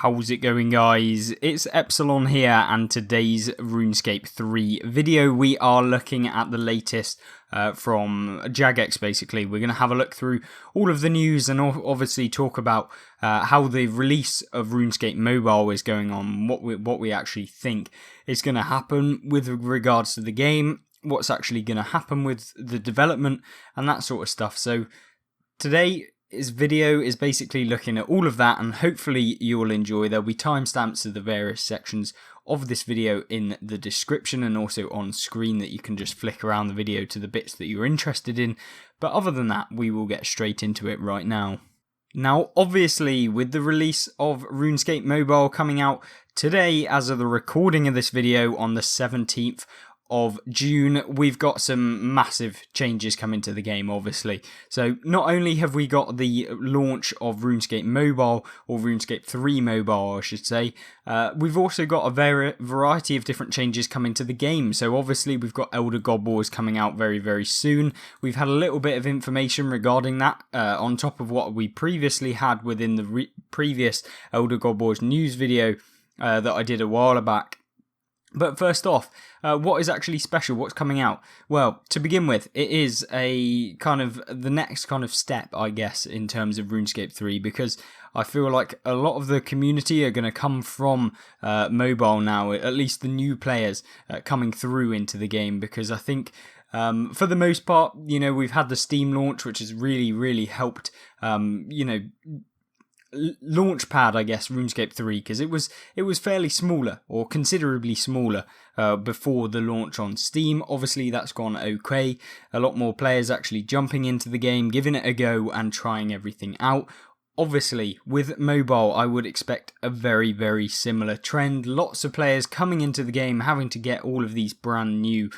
How's it going, guys? It's Epsillon here, and today's Runescape 3 video we are looking at the latest from Jagex. Basically, we're going to have a look through all of the news and obviously talk about how the release of RuneScape Mobile is going on, what we actually think is going to happen with regards to the game, what's actually going to happen with the development and that sort of stuff. So today, this video is basically looking at all of that, and hopefully you'll enjoy. There'll be timestamps to the various sections of this video in the description and also on screen that you can just flick around the video to the bits that you're interested in. But other than that, we will get straight into it right now. Now, obviously, with the release of RuneScape Mobile coming out today, as of the recording of this video on the 17th of June, we've got some massive changes coming to the game, obviously. So not only have we got the launch of RuneScape Mobile, or RuneScape 3 Mobile I should say, we've also got a variety of different changes coming to the game. So obviously we've got Elder God Wars coming out very, very soon. We've had a little bit of information regarding that on top of what we previously had within the previous Elder God Wars news video that I did a while back. But first off, what is actually special? What's coming out? Well, to begin with, it is a kind of the next kind of step, I guess, in terms of RuneScape 3, because I feel like a lot of the community are going to come from mobile now, at least the new players coming through into the game, because I think for the most part, you know, we've had the Steam launch, which has really, really helped, you know, launchpad, I guess, RuneScape 3, because it was fairly smaller, or considerably smaller, before the launch on Steam. Obviously that's gone okay, a lot more players actually jumping into the game, giving it a go and trying everything out. Obviously with mobile I would expect a very, very similar trend, lots of players coming into the game, having to get all of these brand new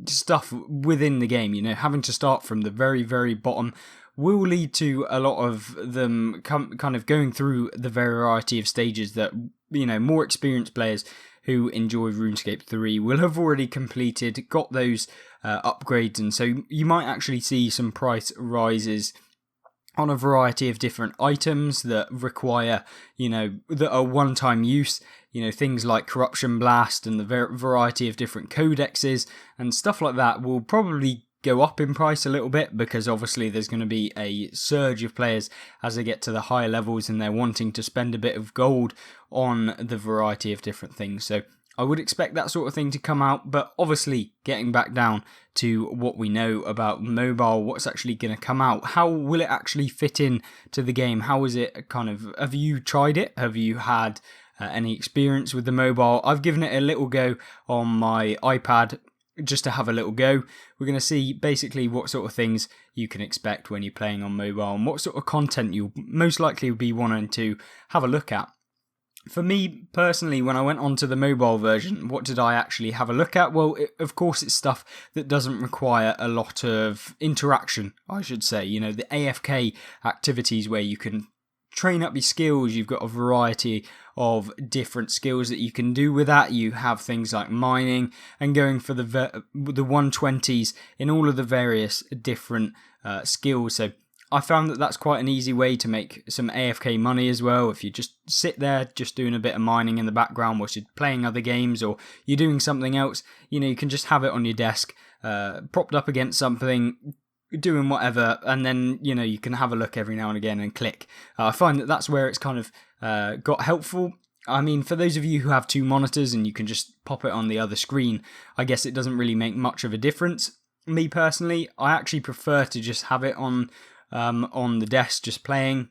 stuff within the game, you know, having to start from the very, very bottom, will lead to a lot of them kind of going through the variety of stages that, you know, more experienced players who enjoy RuneScape 3 will have already completed, got those upgrades, and so you might actually see some price rises on a variety of different items that require, you know, that are one-time use, you know, things like Corruption Blast and the variety of different codexes and stuff like that will probably go up in price a little bit, because obviously there's going to be a surge of players as they get to the higher levels and they're wanting to spend a bit of gold on the variety of different things. So I would expect that sort of thing to come out, but obviously getting back down to what we know about mobile, what's actually going to come out, how will it actually fit in to the game, how is it kind of, have you tried it, have you had any experience with the mobile? I've given it a little go on my iPad, just to have a little go. We're going to see basically what sort of things you can expect when you're playing on mobile and what sort of content you'll most likely be wanting to have a look at. For me personally, when I went onto the mobile version, what did I actually have a look at? Well, of course it's stuff that doesn't require a lot of interaction, I should say. You know, the AFK activities where you can train up your skills. You've got a variety of different skills that you can do with that. You have things like mining and going for the 120s in all of the various different skills. So I found that that's quite an easy way to make some AFK money as well. If you just sit there just doing a bit of mining in the background whilst you're playing other games or you're doing something else, you know, you can just have it on your desk, propped up against something, doing whatever, and then, you know, you can have a look every now and again and click. I find that that's where it's kind of got helpful. I mean, for those of you who have two monitors and you can just pop it on the other screen, I guess it doesn't really make much of a difference. Me personally, I actually prefer to just have it on the desk just playing,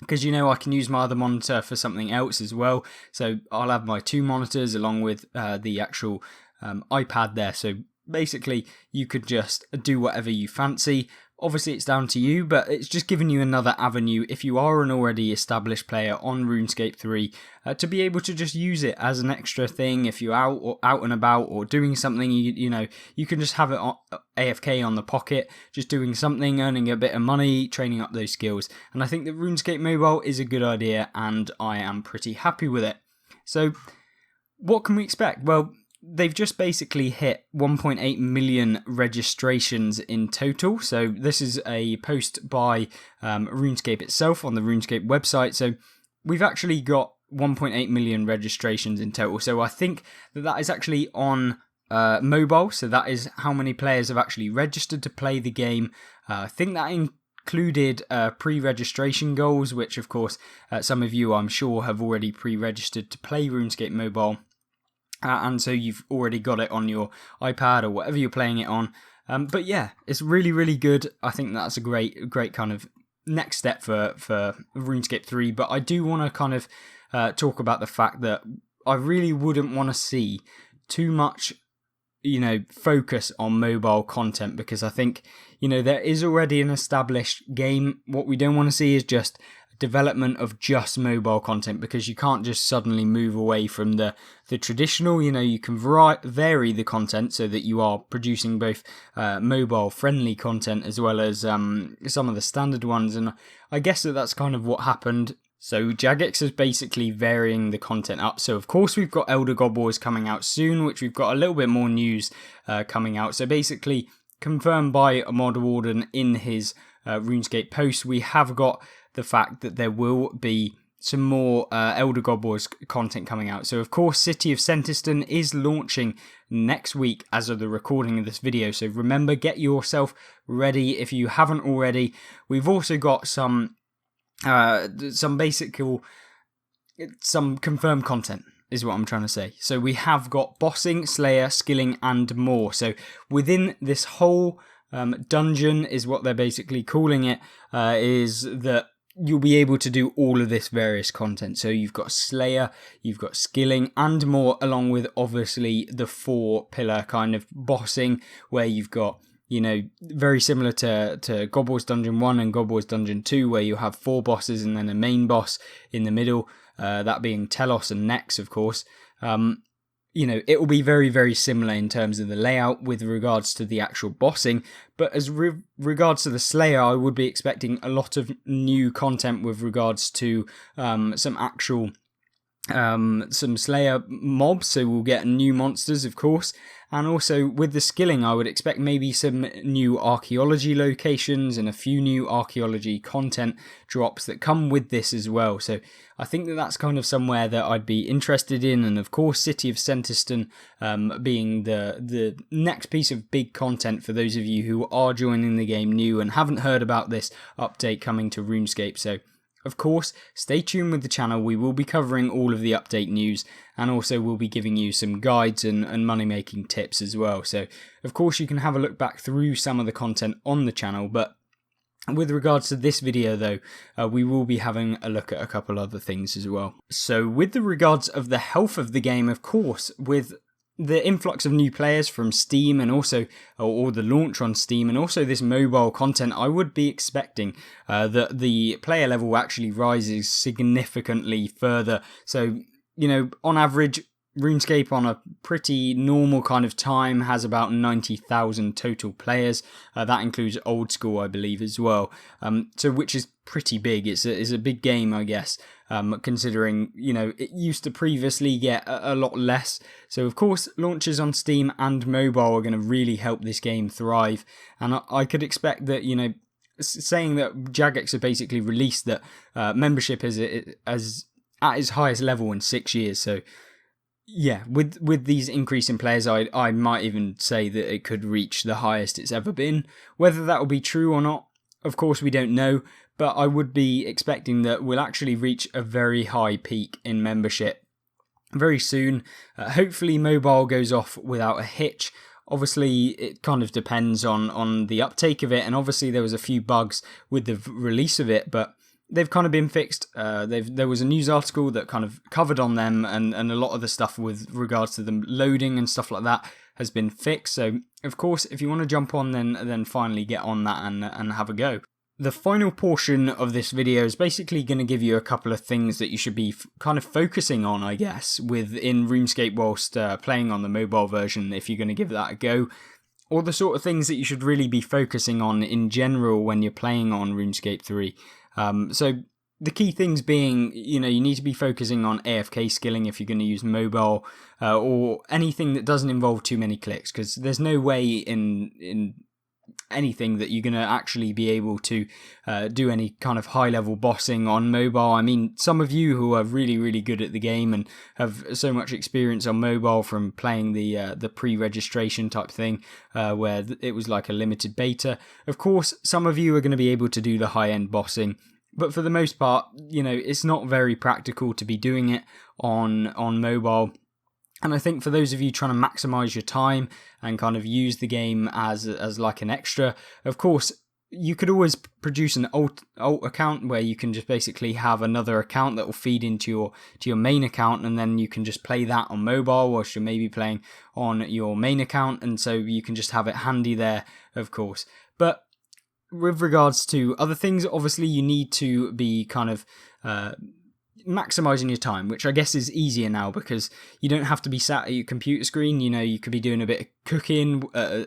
because, you know, I can use my other monitor for something else as well. So I'll have my two monitors along with the actual iPad there. So basically, you could just do whatever you fancy. Obviously, it's down to you, but it's just giving you another avenue, if you are an already established player on RuneScape 3, to be able to just use it as an extra thing. If you're out and about or doing something, you know, you can just have it on AFK on the pocket, just doing something, earning a bit of money, training up those skills. And I think that RuneScape Mobile is a good idea, and I am pretty happy with it. So, what can we expect? Well, they've just basically hit 1.8 million registrations in total. So this is a post by RuneScape itself on the RuneScape website. So we've actually got 1.8 million registrations in total. So I think that is actually on mobile. So that is how many players have actually registered to play the game. I think that included pre-registration goals, which of course some of you I'm sure have already pre-registered to play RuneScape Mobile. And so you've already got it on your iPad or whatever you're playing it on. But yeah, it's really, really good. I think that's a great kind of next step for RuneScape 3. But I do want to kind of talk about the fact that I really wouldn't want to see too much, focus on mobile content, because I think, there is already an established game. What we don't want to see is just development of just mobile content, because you can't just suddenly move away from the traditional. You can vary the content so that you are producing both mobile friendly content as well as some of the standard ones, and I guess that's kind of what happened. So Jagex is basically varying the content up. So of course we've got Elder God Wars coming out soon, which we've got a little bit more news coming out. So basically confirmed by Mod Warden in his RuneScape post, we have got the fact that there will be some more Elder God Wars content coming out. So of course City of Sentiston is launching next week as of the recording of this video. So remember, get yourself ready if you haven't already. We've also got some confirmed content is what I'm trying to say. So we have got bossing, slayer, skilling, and more. So within this whole dungeon is what they're basically calling it, is that you'll be able to do all of this various content. So you've got slayer, you've got skilling, and more, along with obviously the 4-pillar kind of bossing, where you've got, very similar to God Wars Dungeon 1 and God Wars Dungeon 2, where you have 4 bosses and then a main boss in the middle, that being Telos and Nex, of course. It will be very, very similar in terms of the layout with regards to the actual bossing. But as regards to the Slayer, I would be expecting a lot of new content with regards to some actual some Slayer mobs. So we'll get new monsters, of course. And also with the skilling, I would expect maybe some new archaeology locations and a few new archaeology content drops that come with this as well. So I think that that's kind of somewhere that I'd be interested in. And of course, City of Sentiston being the next piece of big content for those of you who are joining the game new and haven't heard about this update coming to RuneScape. So of course, stay tuned with the channel. We will be covering all of the update news, and also we'll be giving you some guides and money-making tips as well. So, of course, you can have a look back through some of the content on the channel, but with regards to this video, though, we will be having a look at a couple other things as well. So, with the regards of the health of the game, of course, with the influx of new players from Steam and also, or the launch on Steam, and also this mobile content, I would be expecting that the player level actually rises significantly further. So, on average, RuneScape on a pretty normal kind of time has about 90,000 total players. That includes old school, I believe, as well. So which is pretty big. It's a big game, I guess, considering, it used to previously get a lot less. So of course, launches on Steam and mobile are going to really help this game thrive. And I could expect that, saying that Jagex have basically released that membership is at its highest level in 6 years. So yeah, with these increasing players, I might even say that it could reach the highest it's ever been. Whether that will be true or not, of course, we don't know. But I would be expecting that we'll actually reach a very high peak in membership very soon. Hopefully, mobile goes off without a hitch. Obviously, it kind of depends on the uptake of it. And obviously, there was a few bugs with the release of it, but they've kind of been fixed. There was a news article that kind of covered on them, and a lot of the stuff with regards to them loading and stuff like that has been fixed. So, of course, if you want to jump on, then finally get on that and have a go. The final portion of this video is basically going to give you a couple of things that you should be kind of focusing on, I guess, within RuneScape whilst playing on the mobile version, if you're going to give that a go. Or the sort of things that you should really be focusing on in general when you're playing on RuneScape 3. So the key things being, you need to be focusing on AFK skilling if you're going to use mobile, or anything that doesn't involve too many clicks, because there's no way in anything that you're going to actually be able to do any kind of high level bossing on mobile. I mean, some of you who are really, really good at the game and have so much experience on mobile from playing the pre-registration type thing, where it was like a limited beta. Of course, some of you are going to be able to do the high-end bossing, but for the most part, you know, it's not very practical to be doing it on mobile. And I think for those of you trying to maximize your time and kind of use the game as like an extra, of course, you could always produce an alt account where you can just basically have another account that will feed into your main account, and then you can just play that on mobile whilst you're maybe playing on your main account, and so you can just have it handy there, of course. But with regards to other things, obviously you need to be kind of maximizing your time, which I guess is easier now because you don't have to be sat at your computer screen. You know, you could be doing a bit of cooking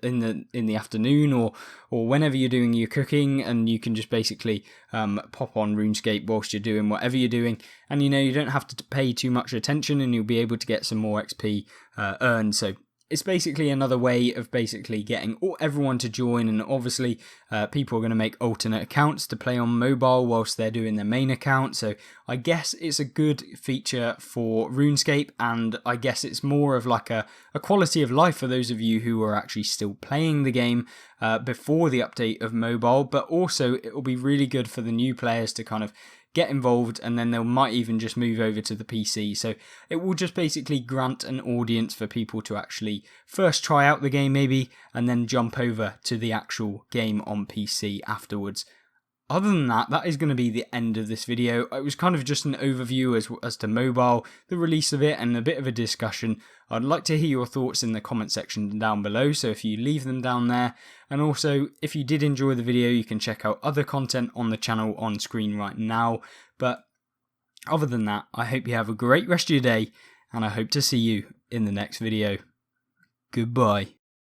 in the afternoon or whenever you're doing your cooking, and you can just basically pop on RuneScape whilst you're doing whatever you're doing, and you know, you don't have to pay too much attention, and you'll be able to get some more XP earned. So it's basically another way of basically getting everyone to join, and obviously people are going to make alternate accounts to play on mobile whilst they're doing their main account. So I guess it's a good feature for RuneScape, and I guess it's more of like a quality of life for those of you who are actually still playing the game before the update of mobile, but also it will be really good for the new players to kind of get involved, and then they might even just move over to the PC. So it will just basically grant an audience for people to actually first try out the game maybe, and then jump over to the actual game on PC afterwards. Other than that, that is going to be the end of this video. It was kind of just an overview as to mobile, the release of it, and a bit of a discussion. I'd like to hear your thoughts in the comment section down below, so if you leave them down there. And also, if you did enjoy the video, you can check out other content on the channel on screen right now. But other than that, I hope you have a great rest of your day, and I hope to see you in the next video. Goodbye.